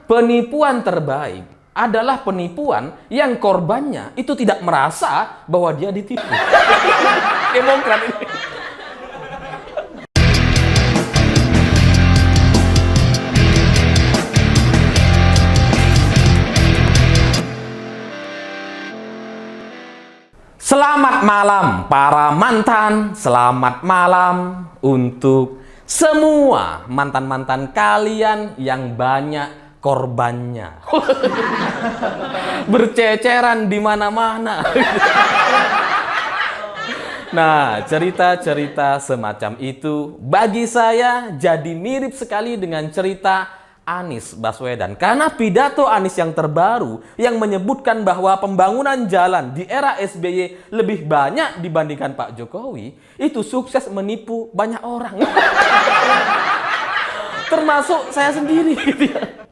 penipuan terbaik adalah penipuan yang korbannya itu tidak merasa bahwa dia ditipu. Demokrat ini. Selamat malam para mantan, selamat malam untuk semua mantan-mantan kalian yang banyak korbannya. Berceceran di mana-mana. Nah, cerita-cerita semacam itu bagi saya jadi mirip sekali dengan cerita Anies Baswedan. Karena pidato Anies yang terbaru yang menyebutkan bahwa pembangunan jalan di era SBY lebih banyak dibandingkan Pak Jokowi, itu sukses menipu banyak orang. Termasuk saya sendiri gitu ya.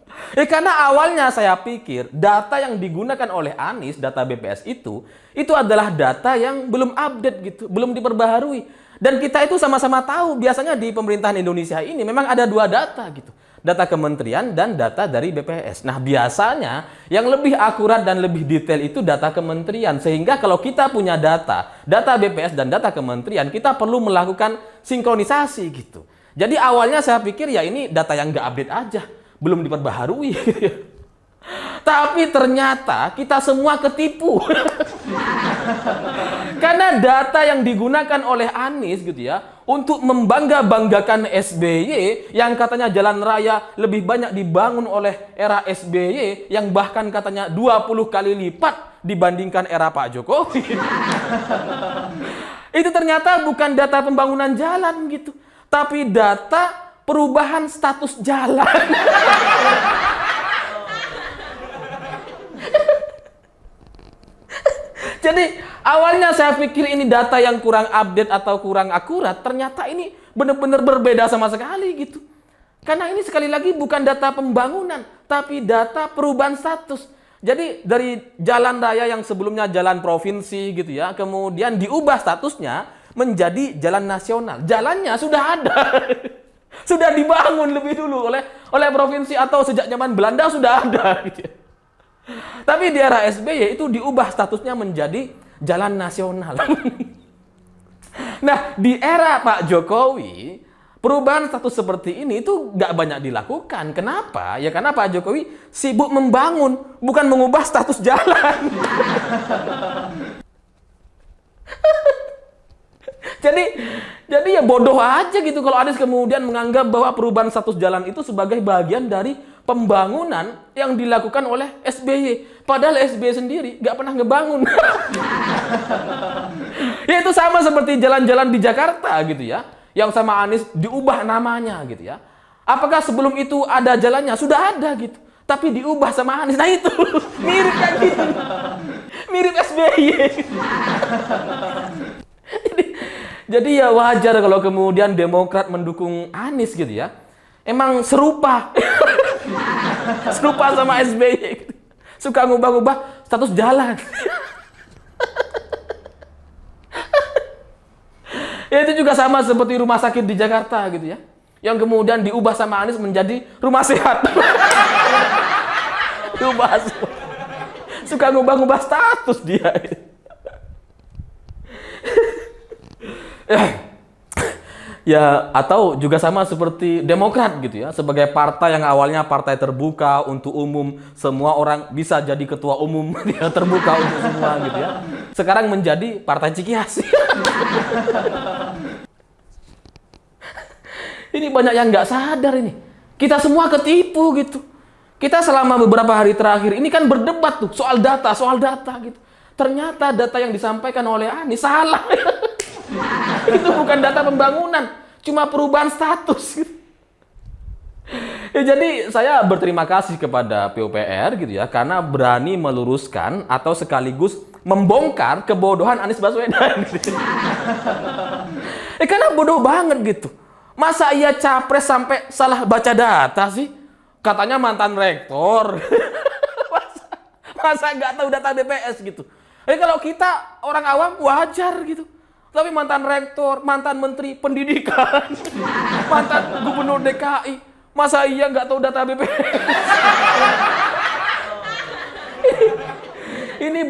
Karena awalnya saya pikir data yang digunakan oleh Anies, data BPS itu adalah data yang belum update gitu, belum diperbaharui. Dan kita itu sama-sama tahu biasanya di pemerintahan Indonesia ini memang ada dua data gitu. Data kementerian dan data dari BPS. Nah, biasanya yang lebih akurat dan lebih detail itu data kementerian. Sehingga kalau kita punya data BPS dan data kementerian, kita perlu melakukan sinkronisasi gitu. Jadi awalnya saya pikir ya ini data yang nggak update aja, belum diperbaharui. Tapi ternyata kita semua ketipu. Karena data yang digunakan oleh Anies gitu ya, untuk membangga-banggakan SBY yang katanya jalan raya lebih banyak dibangun oleh era SBY yang bahkan katanya 20 kali lipat dibandingkan era Pak Jokowi. Itu ternyata bukan data pembangunan jalan gitu, tapi data perubahan status jalan. Jadi awalnya saya pikir ini data yang kurang update atau kurang akurat, ternyata ini benar-benar berbeda sama sekali gitu. Karena ini sekali lagi bukan data pembangunan, tapi data perubahan status. Jadi dari jalan raya yang sebelumnya jalan provinsi gitu ya, kemudian diubah statusnya menjadi jalan nasional. Jalannya sudah ada. Sudah dibangun lebih dulu oleh provinsi atau sejak zaman Belanda sudah ada gitu ya. Tapi di era SBY itu diubah statusnya menjadi jalan nasional. Nah, di era Pak Jokowi, perubahan status seperti ini itu nggak banyak dilakukan. Kenapa? Ya karena Pak Jokowi sibuk membangun, bukan mengubah status jalan. Jadi ya bodoh aja gitu kalau Anies kemudian menganggap bahwa perubahan status jalan itu sebagai bagian dari pembangunan yang dilakukan oleh SBY. Padahal SBY sendiri nggak pernah ngebangun. Ya itu sama seperti jalan-jalan di Jakarta gitu ya, yang sama Anies diubah namanya gitu ya. Apakah sebelum itu ada jalannya? Sudah ada gitu, tapi diubah sama Anies. Nah itu mirip kayak gitu, mirip SBY. Jadi ya wajar kalau kemudian Demokrat mendukung Anies gitu ya. Emang serupa. Serupa sama SBY. Suka ngubah-ngubah status jalan. Ya itu juga sama seperti rumah sakit di Jakarta gitu ya. Yang kemudian diubah sama Anies menjadi rumah sehat. Diubah. Suka ngubah-ngubah status dia. Ya, atau juga sama seperti Demokrat gitu ya, sebagai partai yang awalnya partai terbuka untuk umum, semua orang bisa jadi ketua umum, dia terbuka untuk semua gitu ya. Sekarang menjadi partai Cikias. Ini banyak yang nggak sadar ini. Kita semua ketipu gitu. Kita selama beberapa hari terakhir ini kan berdebat tuh soal data gitu. Ternyata data yang disampaikan oleh Anies salah. Itu bukan data pembangunan, cuma perubahan status. Ya, jadi saya berterima kasih kepada PUPR gitu ya, karena berani meluruskan atau sekaligus membongkar kebodohan Anies Baswedan. Gitu. Karena bodoh banget gitu. Masa ia capres sampai salah baca data sih? Katanya mantan rektor. Masa nggak tahu data BPS gitu? Kalau kita orang awam wajar gitu. Tapi mantan rektor, mantan menteri pendidikan, mantan gubernur DKI, masa iya nggak tahu data BPS?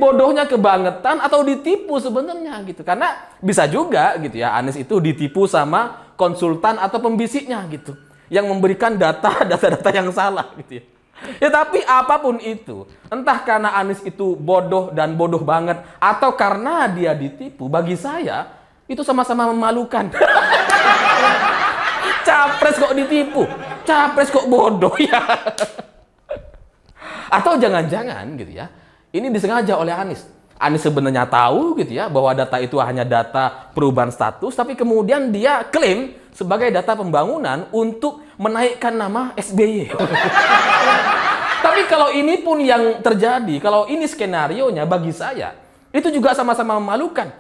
bodohnya kebangetan atau ditipu sebenarnya gitu. Karena bisa juga gitu ya, Anies itu ditipu sama konsultan atau pembisiknya gitu, yang memberikan data-data yang salah gitu ya. Ya tapi apapun itu, entah karena Anies itu bodoh dan bodoh banget atau karena dia ditipu, bagi saya itu sama-sama memalukan. Capres kok ditipu, capres kok bodoh ya. Atau jangan-jangan gitu ya, ini disengaja oleh Anies. Anies sebenarnya tahu gitu ya bahwa data itu hanya data perubahan status, tapi kemudian dia klaim sebagai data pembangunan untuk menaikkan nama SBY. Tapi kalau ini pun yang terjadi, kalau ini skenarionya, bagi saya itu juga sama-sama memalukan.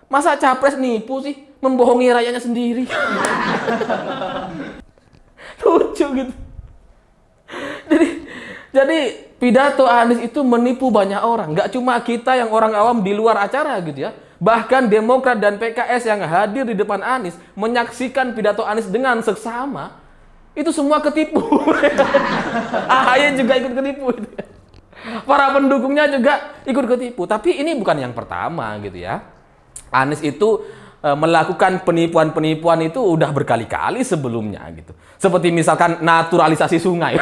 Masa capres nipu sih, membohongi rakyatnya sendiri. Lucu gitu. Jadi pidato Anies itu menipu banyak orang. Nggak cuma kita yang orang awam di luar acara gitu ya. Bahkan Demokrat dan PKS yang hadir di depan Anies menyaksikan pidato Anies dengan seksama, itu semua ketipu. AHY juga ikut ketipu. Para pendukungnya juga ikut ketipu. Tapi ini bukan yang pertama gitu ya. Anies itu melakukan penipuan-penipuan itu udah berkali-kali sebelumnya gitu. Seperti misalkan naturalisasi sungai.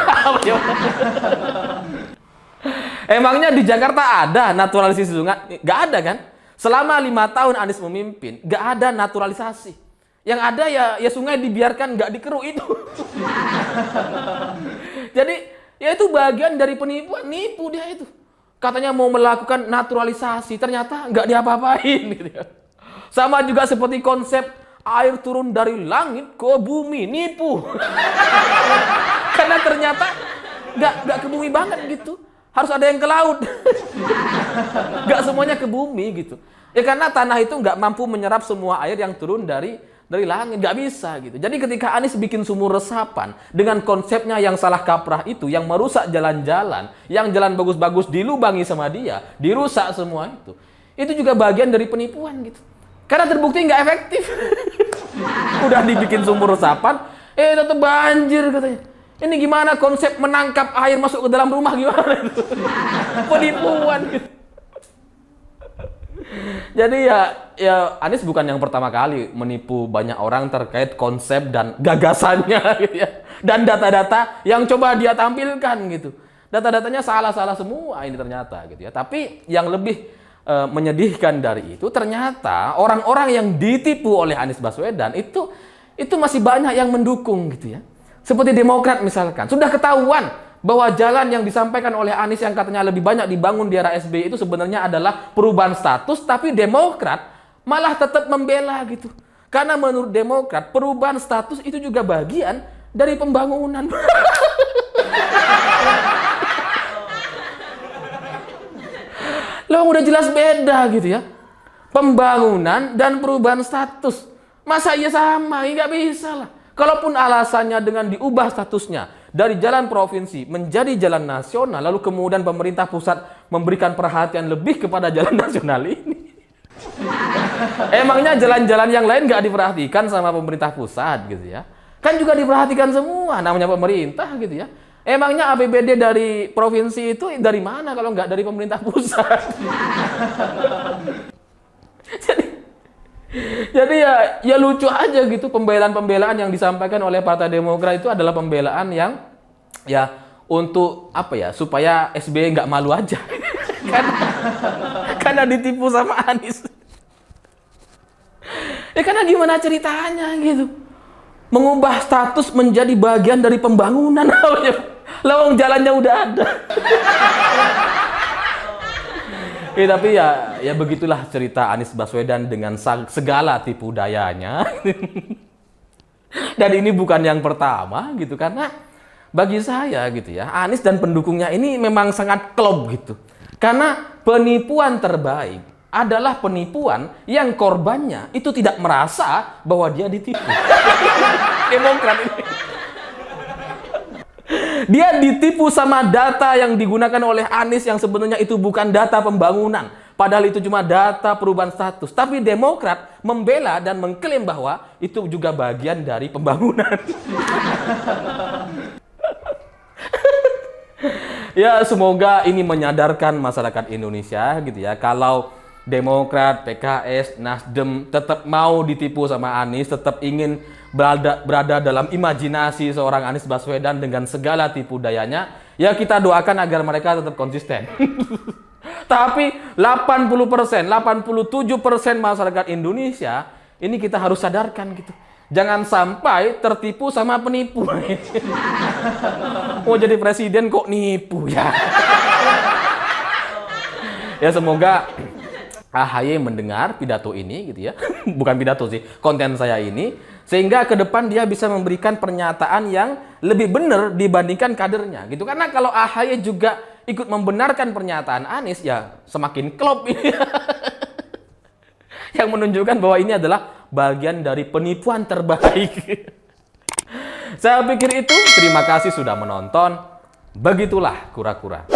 Emangnya di Jakarta ada naturalisasi sungai? Nggak ada kan? Selama 5 tahun Anies memimpin, nggak ada naturalisasi. Yang ada ya sungai dibiarkan nggak dikeruk itu. Jadi ya itu bagian dari penipuan, nipu dia itu. Katanya mau melakukan naturalisasi, ternyata nggak diapa-apain gitu ya. Sama juga seperti konsep air turun dari langit ke bumi, nipu. Karena ternyata nggak ke bumi banget gitu. Harus ada yang ke laut. Nggak semuanya ke bumi gitu. Ya karena tanah itu nggak mampu menyerap semua air yang turun dari langit, nggak bisa gitu. Jadi ketika Anies bikin sumur resapan dengan konsepnya yang salah kaprah itu, yang merusak jalan-jalan, yang jalan bagus-bagus dilubangi sama dia, dirusak semua itu juga bagian dari penipuan gitu. Karena terbukti nggak efektif. Udah dibikin sumur resapan, tetap banjir katanya. Ini gimana konsep menangkap air masuk ke dalam rumah gimana itu? Penipuan gitu. Jadi ya Anies bukan yang pertama kali menipu banyak orang terkait konsep dan gagasannya gitu ya. Dan data-data yang coba dia tampilkan gitu. Data-datanya salah-salah semua ini ternyata gitu ya. Tapi yang lebih menyedihkan dari itu, ternyata orang-orang yang ditipu oleh Anies Baswedan itu masih banyak yang mendukung gitu ya. Seperti Demokrat misalkan, sudah ketahuan bahwa jalan yang disampaikan oleh Anies yang katanya lebih banyak dibangun di era SBY itu sebenarnya adalah perubahan status, tapi Demokrat malah tetap membela gitu. Karena menurut Demokrat, perubahan status itu juga bagian dari pembangunan. Loh, udah jelas beda gitu ya. Pembangunan dan perubahan status. Masa iya sama? Nggak bisa lah. Kalaupun alasannya dengan diubah statusnya dari jalan provinsi menjadi jalan nasional, lalu kemudian pemerintah pusat memberikan perhatian lebih kepada jalan nasional ini. Emangnya jalan-jalan yang lain nggak diperhatikan sama pemerintah pusat gitu ya? Kan juga diperhatikan semua, namanya pemerintah gitu ya. Emangnya APBD dari provinsi itu dari mana kalau nggak dari pemerintah pusat? Jadi ya lucu aja gitu, pembelaan-pembelaan yang disampaikan oleh Partai Demokrat itu adalah pembelaan yang ya untuk apa ya, supaya SBY nggak malu aja. karena ditipu sama Anies. Karena gimana ceritanya gitu. Mengubah status menjadi bagian dari pembangunan. Lawang jalannya udah ada. Tapi ya begitulah cerita Anies Baswedan dengan segala tipu dayanya. Dan ini bukan yang pertama gitu, karena bagi saya gitu ya, Anies dan pendukungnya ini memang sangat klop gitu. Karena penipuan terbaik adalah penipuan yang korbannya itu tidak merasa bahwa dia ditipu. Demokrat ini. Dia ditipu sama data yang digunakan oleh Anies yang sebenarnya itu bukan data pembangunan. Padahal itu cuma data perubahan status. Tapi Demokrat membela dan mengklaim bahwa itu juga bagian dari pembangunan. Ya, semoga ini menyadarkan masyarakat Indonesia gitu ya. Kalau Demokrat, PKS, Nasdem tetap mau ditipu sama Anies, tetap ingin berada dalam imajinasi seorang Anies Baswedan dengan segala tipu dayanya, ya kita doakan agar mereka tetap konsisten. Tapi 80%, 87% masyarakat Indonesia ini kita harus sadarkan gitu. Jangan sampai tertipu sama penipu. Mau jadi presiden kok nipu ya. Ya semoga AHY mendengar pidato ini gitu ya. Bukan pidato sih, konten saya ini, sehingga ke depan dia bisa memberikan pernyataan yang lebih benar dibandingkan kadernya gitu. Karena kalau AHY juga ikut membenarkan pernyataan Anies, ya semakin klop ini. Yang menunjukkan bahwa ini adalah bagian dari penipuan terbaik. Saya pikir itu. Terima kasih sudah menonton. Begitulah kura-kura.